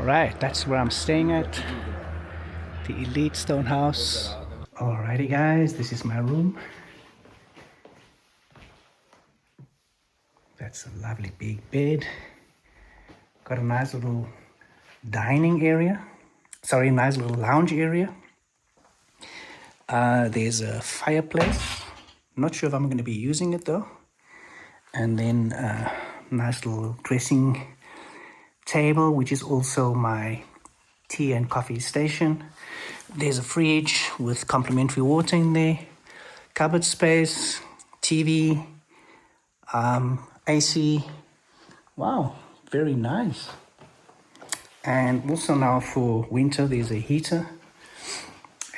Alright, that's where I'm staying at. The Elite Stone House. Alrighty guys, this is my room. That's a lovely big bed. Got a nice little dining area. Sorry, nice little lounge area. There's a fireplace. Not sure if I'm going to be using it though. And then a nice little dressing table, which is also my tea and coffee station. There's a fridge with complimentary water in there. Cupboard space, TV, AC. Wow, very nice. And also now for winter, there's a heater.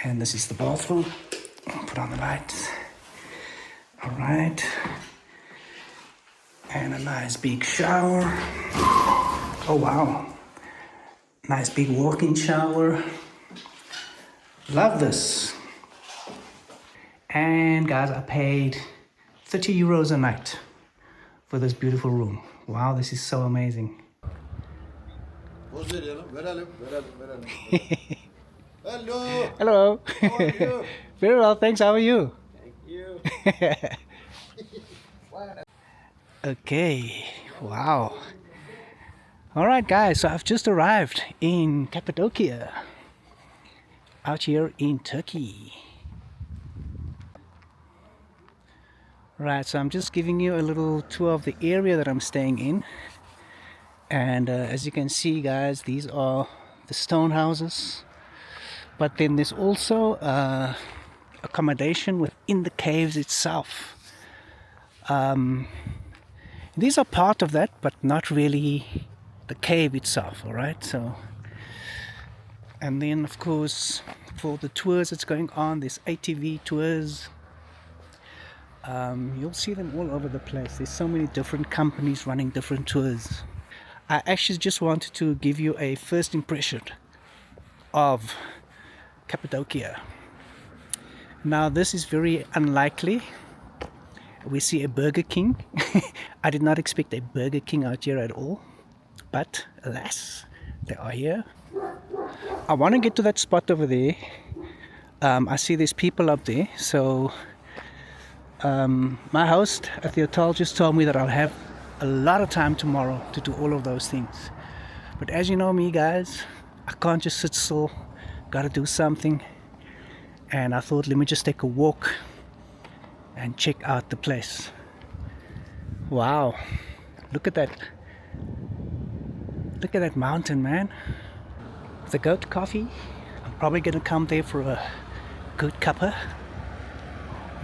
And this is the bathroom. I'll put on the lights. All right. And a nice big shower. Oh, wow. Nice big walk-in shower. Love this. And guys, I paid 30 euros a night for this beautiful room. Wow, this is so amazing. Hello. Hello. How are you? Very well, thanks. How are you? Thank you. Okay. Wow. All right, guys. So I've just arrived in Cappadocia, out here in Turkey. Right. So I'm just giving you a little tour of the area that I'm staying in. And as you can see, guys, these are the stone houses. But then there's also accommodation within the caves itself. These are part of that, but not really the cave itself, all right? So, and then of course, for the tours that's going on, there's ATV tours. You'll see them all over the place. There's so many different companies running different tours. I actually just wanted to give you a first impression of Cappadocia. Now this is very unlikely. We see a Burger King. I did not expect a Burger King out here at all, but alas, they are here. I want to get to that spot over there. I see there's people up there, so my host at the hotel just told me that I'll have a lot of time tomorrow to do all of those things. But as you know me, guys, I can't just sit still. Gotta do something. And I thought, let me just take a walk and check out the place. Wow, look at that. Look at that mountain, man. The goat coffee. I'm probably gonna come there for a good cuppa.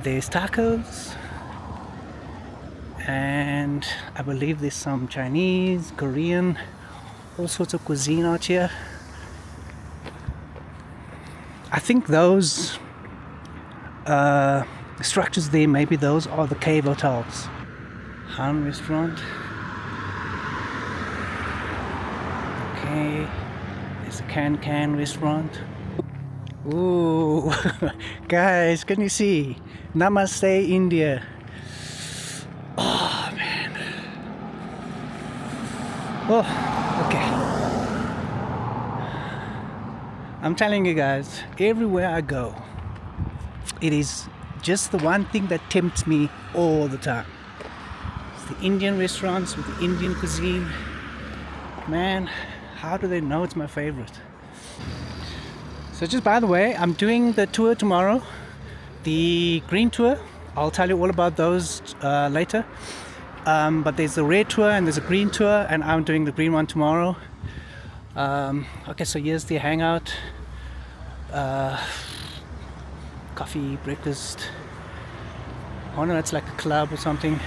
There's tacos. And I believe there's some Chinese, Korean, all sorts of cuisine out here. I think those structures there, maybe those are the cave hotels. Han restaurant. Okay, there's a Can restaurant. Ooh, guys, can you see? Namaste, India. Oh, man. Oh, okay. I'm telling you guys, everywhere I go, it is just the one thing that tempts me all the time. It's the Indian restaurants with the Indian cuisine. Man, how do they know it's my favorite? So just by the way, I'm doing the tour tomorrow, the green tour. I'll tell you all about those later. But there's the red tour and there's a green tour, and I'm doing the green one tomorrow. Okay, so here's the hangout. Coffee, breakfast. Oh no, it's like a club or something.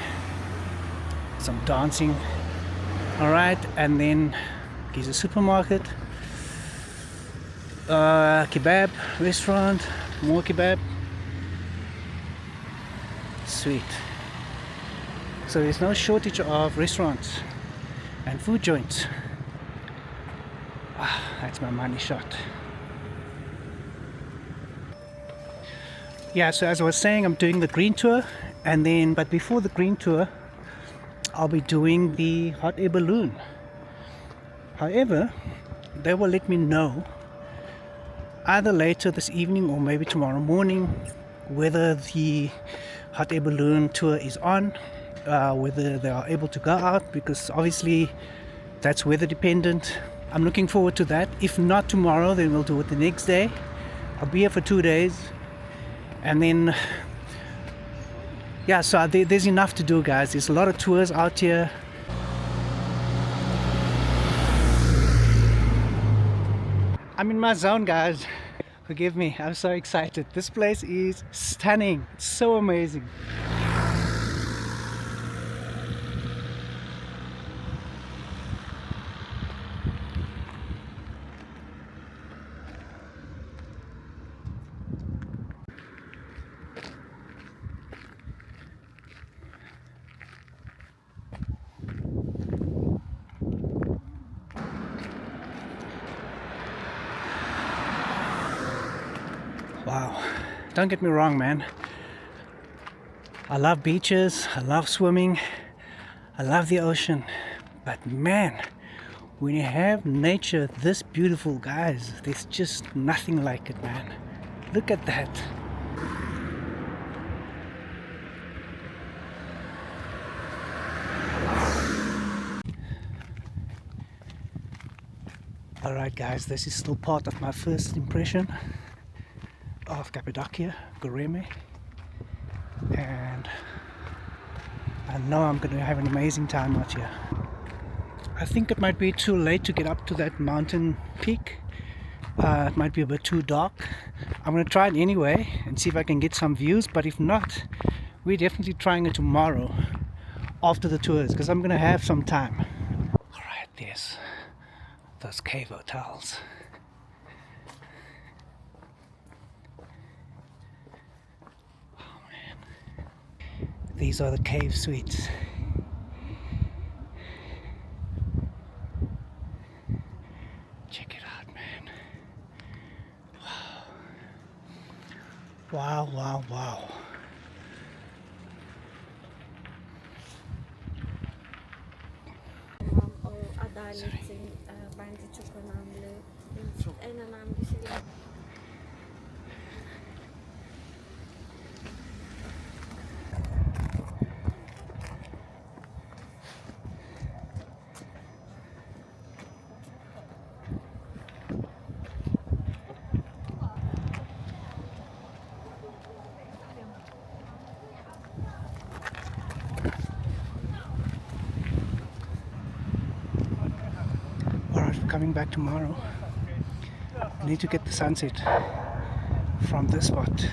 Some dancing. Alright, and then here's a supermarket. Kebab restaurant. More kebab. Sweet. So there's no shortage of restaurants and food joints. Ah, that's my money shot. Yeah, so as I was saying, I'm doing the green tour, and then, but before the green tour, I'll be doing the hot air balloon. However, they will let me know either later this evening or maybe tomorrow morning whether the hot air balloon tour is on, whether they are able to go out, because obviously that's weather dependent. I'm looking forward to that. If not tomorrow, then we'll do it the next day. I'll be here for 2 days, and then yeah, so there's enough to do, guys. There's a lot of tours out here. I'm in my zone, guys. Forgive me, I'm so excited. This place is stunning. It's so amazing. Wow, don't get me wrong, man. I love beaches, I love swimming, I love the ocean. But man, when you have nature this beautiful, guys, there's just nothing like it, man. Look at that. Alright guys, this is still part of my first impression of Cappadocia, Goreme, and I know I'm going to have an amazing time out here. I think it might be too late to get up to that mountain peak. It might be a bit too dark. I'm going to try it anyway and see if I can get some views, but if not, we're definitely trying it tomorrow after the tours, because I'm going to have some time. Alright, there's those cave hotels. These are the cave suites. Check it out, man. Wow. Wow, wow, wow. O adaletin bence çok önemli. En önemli şey. Coming back tomorrow, I need to get the sunset from this spot.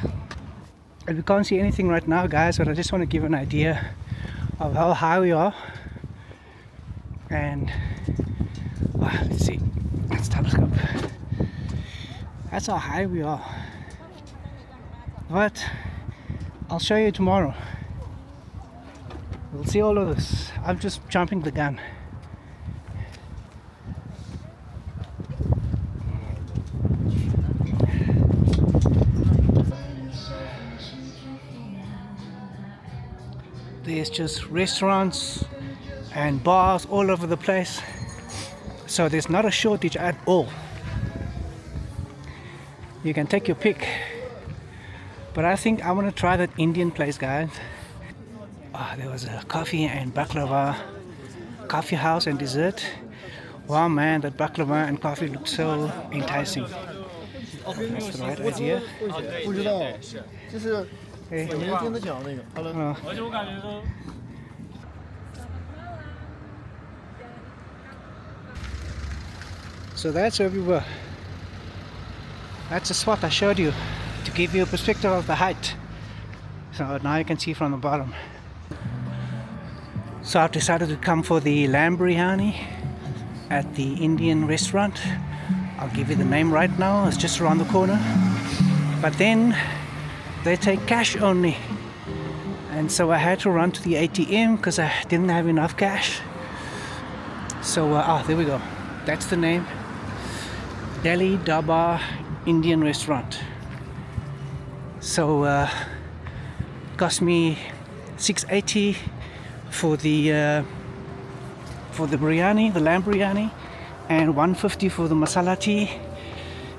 And we can't see anything right now, guys, but I just want to give an idea of how high we are. And let's see, let's telescope. That's how high we are, but I'll show you tomorrow. We'll see all of this. I'm just jumping the gun. There's just restaurants and bars all over the place, so there's not a shortage at all. You can take your pick, but I think I want to try that Indian place, guys. There was a coffee and baklava coffee house and dessert. Wow, man, that baklava and coffee looked so enticing. That's the right idea. 不知道，就是没人听他讲那个。好了。 So that's where we were. That's the spot I showed you to give you a perspective of the height. So now you can see from the bottom. So I've decided to come for the lamb biryani at the Indian restaurant. I'll give you the name right now, it's just around the corner. But then they take cash only. And so I had to run to the ATM because I didn't have enough cash. So, there we go. That's the name. Delhi Dhaba Indian restaurant. So, cost me $6.80 for the biryani, the lamb biryani, and 150 for the masala tea,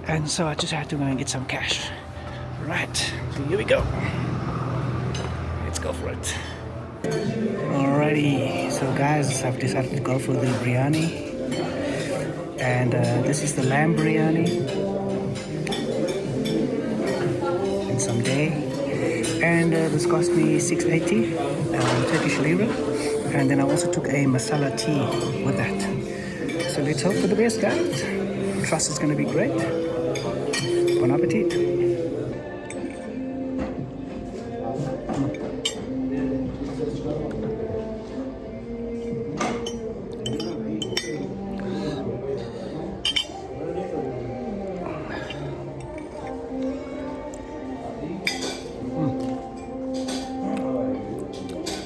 and so I just had to go and get some cash. Right, so here we go. Let's go for it. Alrighty, so guys, I've decided to go for the biryani, and this is the lamb biryani and some day, and this cost me 680 Turkish lira, and then I also took a masala tea with that. So let's hope for the best, guys. Trust it's going to be great. Bon appetit.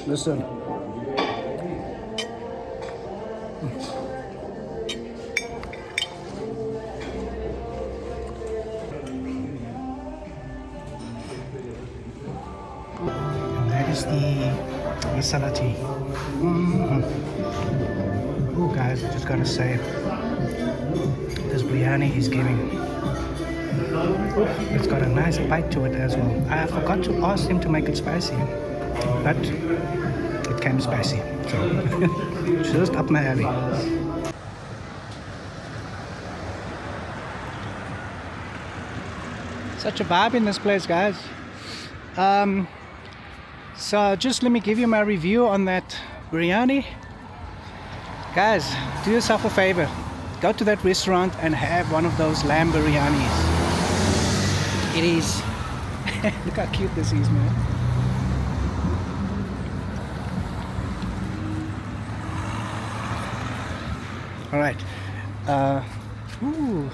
Listen. And that is the masala tea. Oh, guys, I just gotta say, this biryani is giving. It's got a nice bite to it as well. I forgot to ask him to make it spicy, but it came spicy, so just up my alley. Such a vibe in this place, guys. So just let me give you my review on that biryani. Guys, do yourself a favor, go to that restaurant and have one of those lamb biryanis. It is look how cute this is, man. All right. Ooh.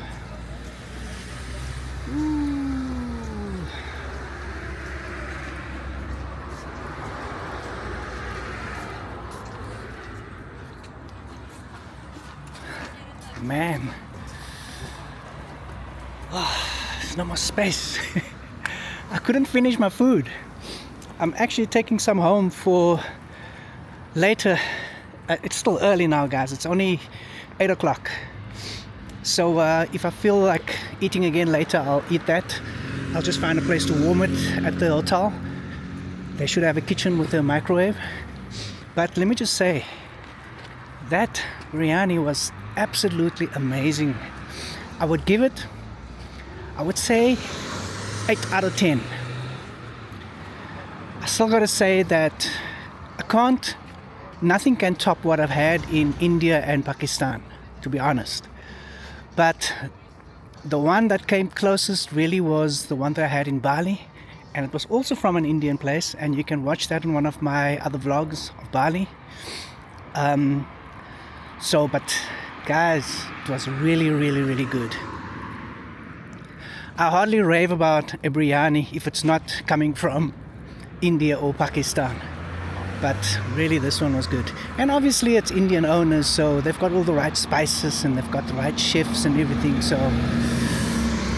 Man. Oh, there's no more space. I couldn't finish my food. I'm actually taking some home for later. It's still early now, guys. It's only 8 o'clock. So if I feel like eating again later, I'll eat that. I'll just find a place to warm it at the hotel. They should have a kitchen with a microwave. But let me just say, that biryani was absolutely amazing. I would give it, I would say 8 out of 10. I still gotta say that nothing can top what I've had in India and Pakistan, to be honest. But the one that came closest really was the one that I had in Bali, and it was also from an Indian place, and you can watch that in one of my other vlogs of Bali. But guys, it was really, really, really good. I hardly rave about a biryani if it's not coming from India or Pakistan. But really, this one was good. And obviously it's Indian owners, so they've got all the right spices and they've got the right chefs and everything. So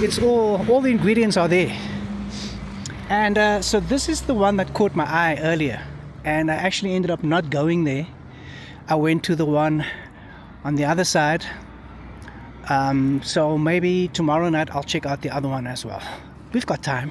it's all the ingredients are there. And so this is the one that caught my eye earlier. And I actually ended up not going there. I went to the one on the other side. So maybe tomorrow night I'll check out the other one as well. We've got time.